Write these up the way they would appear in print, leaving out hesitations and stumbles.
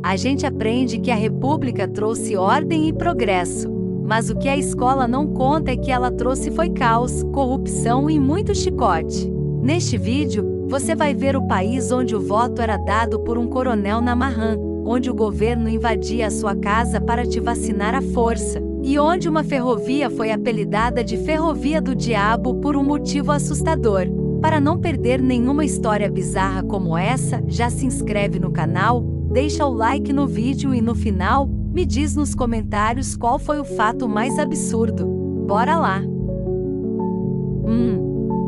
A gente aprende que a República trouxe ordem e progresso. Mas o que a escola não conta é que ela trouxe foi caos, corrupção e muito chicote. Neste vídeo, você vai ver o país onde o voto era dado por um coronel na marrã, onde o governo invadia a sua casa para te vacinar à força, e onde uma ferrovia foi apelidada de Ferrovia do Diabo por um motivo assustador. Para não perder nenhuma história bizarra como essa, já se inscreve no canal, deixa o like no vídeo e no final, me diz nos comentários qual foi o fato mais absurdo. Bora lá!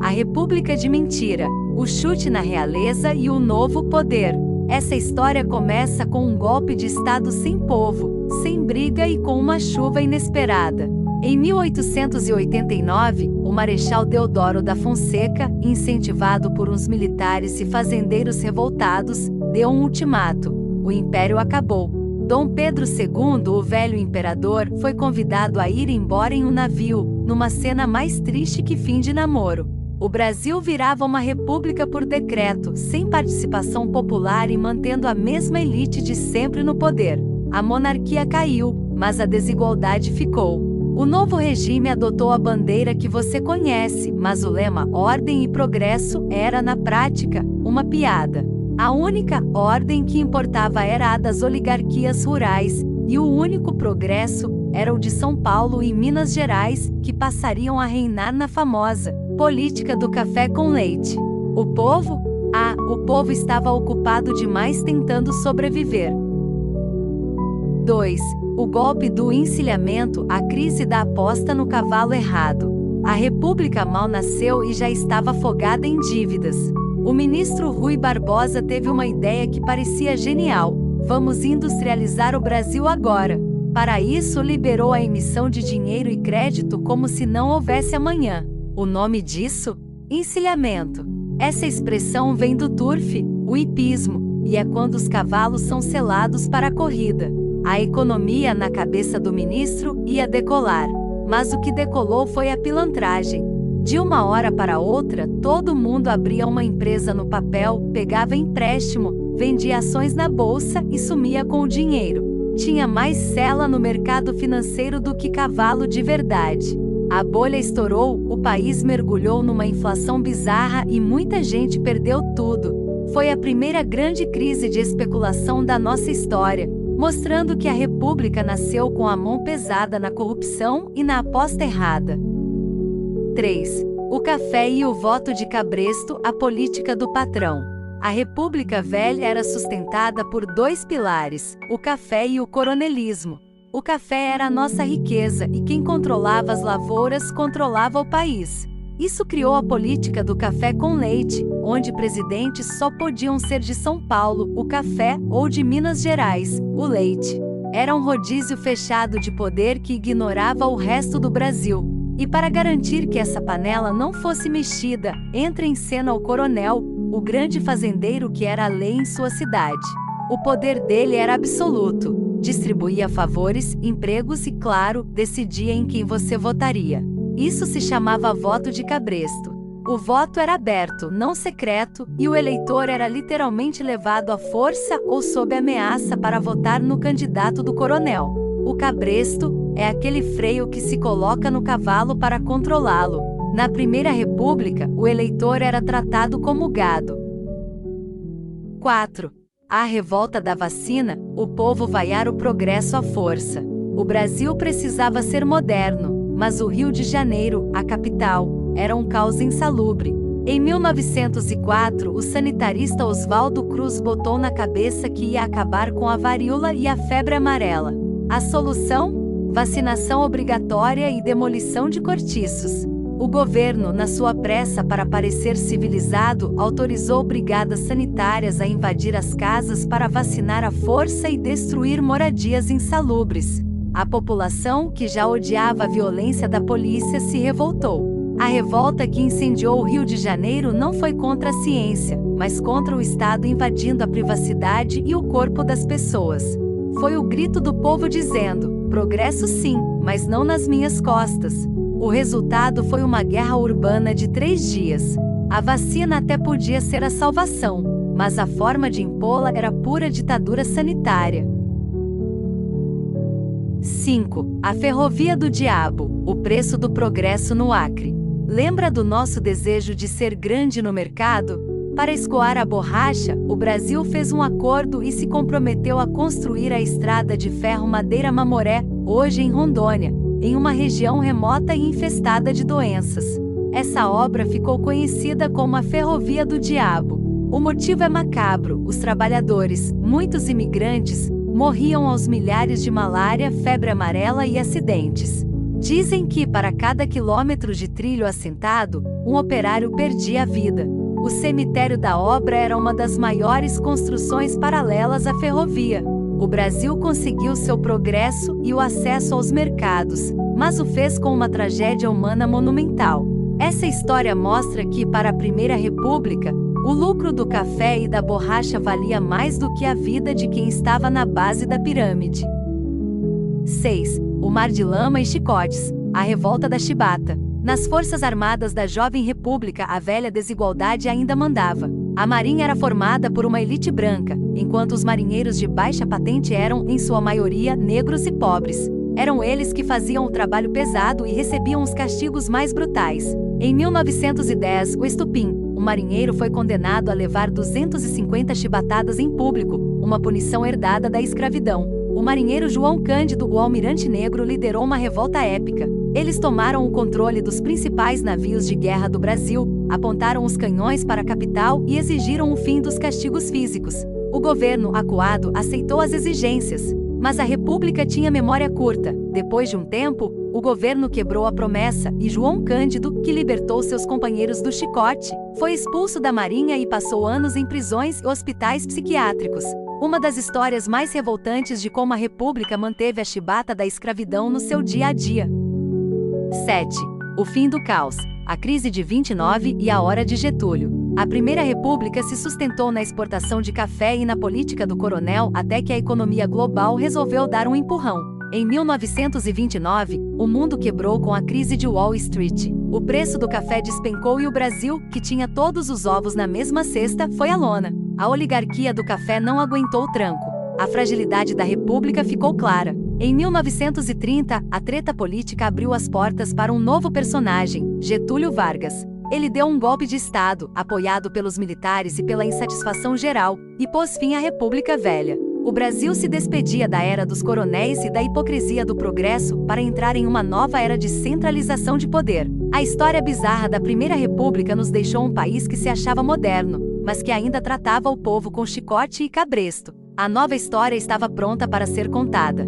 A República de Mentira, o chute na realeza e o novo poder. Essa história começa com um golpe de Estado sem povo, sem briga e com uma chuva inesperada. Em 1889, o Marechal Deodoro da Fonseca, incentivado por uns militares e fazendeiros revoltados, deu um ultimato: o império acabou. Dom Pedro II, o velho imperador, foi convidado a ir embora em um navio, numa cena mais triste que fim de namoro. O Brasil virava uma república por decreto, sem participação popular e mantendo a mesma elite de sempre no poder. A monarquia caiu, mas a desigualdade ficou. O novo regime adotou a bandeira que você conhece, mas o lema Ordem e Progresso era, na prática, uma piada. A única ordem que importava era a das oligarquias rurais, e o único progresso era o de São Paulo e Minas Gerais, que passariam a reinar na famosa política do café com leite. O povo? O povo estava ocupado demais tentando sobreviver. 2. O golpe do encilhamento, a crise da aposta no cavalo errado. A República mal nasceu e já estava afogada em dívidas. O ministro Rui Barbosa teve uma ideia que parecia genial: vamos industrializar o Brasil agora. Para isso, liberou a emissão de dinheiro e crédito como se não houvesse amanhã. O nome disso? Encilhamento. Essa expressão vem do turf, o hipismo, e é quando os cavalos são selados para a corrida. A economia, na cabeça do ministro, ia decolar. Mas o que decolou foi a pilantragem. De uma hora para outra, todo mundo abria uma empresa no papel, pegava empréstimo, vendia ações na bolsa e sumia com o dinheiro. Tinha mais sela no mercado financeiro do que cavalo de verdade. A bolha estourou, o país mergulhou numa inflação bizarra e muita gente perdeu tudo. Foi a primeira grande crise de especulação da nossa história, mostrando que a República nasceu com a mão pesada na corrupção e na aposta errada. 3. O café e o voto de cabresto, a política do patrão. A República Velha era sustentada por dois pilares: o café e o coronelismo. O café era a nossa riqueza e quem controlava as lavouras controlava o país. Isso criou a política do café com leite, onde presidentes só podiam ser de São Paulo, o café, ou de Minas Gerais, o leite. Era um rodízio fechado de poder que ignorava o resto do Brasil. E para garantir que essa panela não fosse mexida, entra em cena o coronel, o grande fazendeiro que era a lei em sua cidade. O poder dele era absoluto. Distribuía favores, empregos e, claro, decidia em quem você votaria. Isso se chamava voto de cabresto. O voto era aberto, não secreto, e o eleitor era literalmente levado à força ou sob ameaça para votar no candidato do coronel. O cabresto é aquele freio que se coloca no cavalo para controlá-lo. Na Primeira República, o eleitor era tratado como gado. 4. A revolta da vacina, o povo vaiar o progresso à força. O Brasil precisava ser moderno, mas o Rio de Janeiro, a capital, era um caos insalubre. Em 1904, o sanitarista Oswaldo Cruz botou na cabeça que ia acabar com a varíola e a febre amarela. A solução? Vacinação obrigatória e demolição de cortiços. O governo, na sua pressa para parecer civilizado, autorizou brigadas sanitárias a invadir as casas para vacinar à força e destruir moradias insalubres. A população, que já odiava a violência da polícia, se revoltou. A revolta que incendiou o Rio de Janeiro não foi contra a ciência, mas contra o Estado invadindo a privacidade e o corpo das pessoas. Foi o grito do povo dizendo: progresso sim, mas não nas minhas costas. O resultado foi uma guerra urbana de 3 dias. A vacina até podia ser a salvação, mas a forma de impô-la era pura ditadura sanitária. 5. A Ferrovia do Diabo, o preço do progresso no Acre. Lembra do nosso desejo de ser grande no mercado? Para escoar a borracha, o Brasil fez um acordo e se comprometeu a construir a estrada de ferro Madeira-Mamoré, hoje em Rondônia, em uma região remota e infestada de doenças. Essa obra ficou conhecida como a Ferrovia do Diabo. O motivo é macabro: os trabalhadores, muitos imigrantes, morriam aos milhares de malária, febre amarela e acidentes. Dizem que, para cada quilômetro de trilho assentado, um operário perdia a vida. O cemitério da obra era uma das maiores construções paralelas à ferrovia. O Brasil conseguiu seu progresso e o acesso aos mercados, mas o fez com uma tragédia humana monumental. Essa história mostra que, para a Primeira República, o lucro do café e da borracha valia mais do que a vida de quem estava na base da pirâmide. 6. O Mar de Lama e Chicotes, a revolta da chibata. Nas Forças Armadas da Jovem República, a velha desigualdade ainda mandava. A marinha era formada por uma elite branca, enquanto os marinheiros de baixa patente eram, em sua maioria, negros e pobres. Eram eles que faziam o trabalho pesado e recebiam os castigos mais brutais. Em 1910, o estupim, o marinheiro foi condenado a levar 250 chibatadas em público, uma punição herdada da escravidão. O marinheiro João Cândido, o almirante negro, liderou uma revolta épica. Eles tomaram o controle dos principais navios de guerra do Brasil, apontaram os canhões para a capital e exigiram o fim dos castigos físicos. O governo, acuado, aceitou as exigências. Mas a República tinha memória curta. Depois de um tempo, o governo quebrou a promessa e João Cândido, que libertou seus companheiros do chicote, foi expulso da Marinha e passou anos em prisões e hospitais psiquiátricos. Uma das histórias mais revoltantes de como a República manteve a chibata da escravidão no seu dia a dia. 7. O fim do caos, a crise de 29 e a hora de Getúlio. A Primeira República se sustentou na exportação de café e na política do coronel até que a economia global resolveu dar um empurrão. Em 1929, o mundo quebrou com a crise de Wall Street. O preço do café despencou e o Brasil, que tinha todos os ovos na mesma cesta, foi à lona. A oligarquia do café não aguentou o tranco. A fragilidade da República ficou clara. Em 1930, a treta política abriu as portas para um novo personagem, Getúlio Vargas. Ele deu um golpe de Estado, apoiado pelos militares e pela insatisfação geral, e pôs fim à República Velha. O Brasil se despedia da era dos coronéis e da hipocrisia do progresso para entrar em uma nova era de centralização de poder. A história bizarra da Primeira República nos deixou um país que se achava moderno, mas que ainda tratava o povo com chicote e cabresto. A nova história estava pronta para ser contada.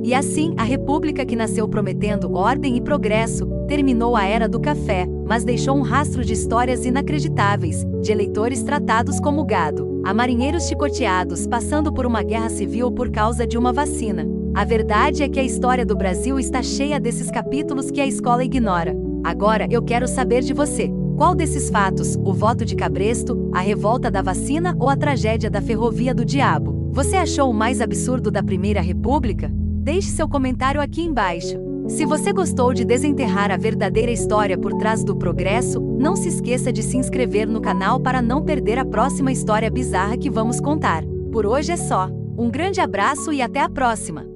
E assim, a República, que nasceu prometendo ordem e progresso, terminou a era do café, mas deixou um rastro de histórias inacreditáveis, de eleitores tratados como gado, a marinheiros chicoteados passando por uma guerra civil por causa de uma vacina. A verdade é que a história do Brasil está cheia desses capítulos que a escola ignora. Agora, eu quero saber de você. Qual desses fatos, o voto de cabresto, a revolta da vacina ou a tragédia da Ferrovia do Diabo, você achou o mais absurdo da Primeira República? Deixe seu comentário aqui embaixo. Se você gostou de desenterrar a verdadeira história por trás do progresso, não se esqueça de se inscrever no canal para não perder a próxima história bizarra que vamos contar. Por hoje é só. Um grande abraço e até a próxima!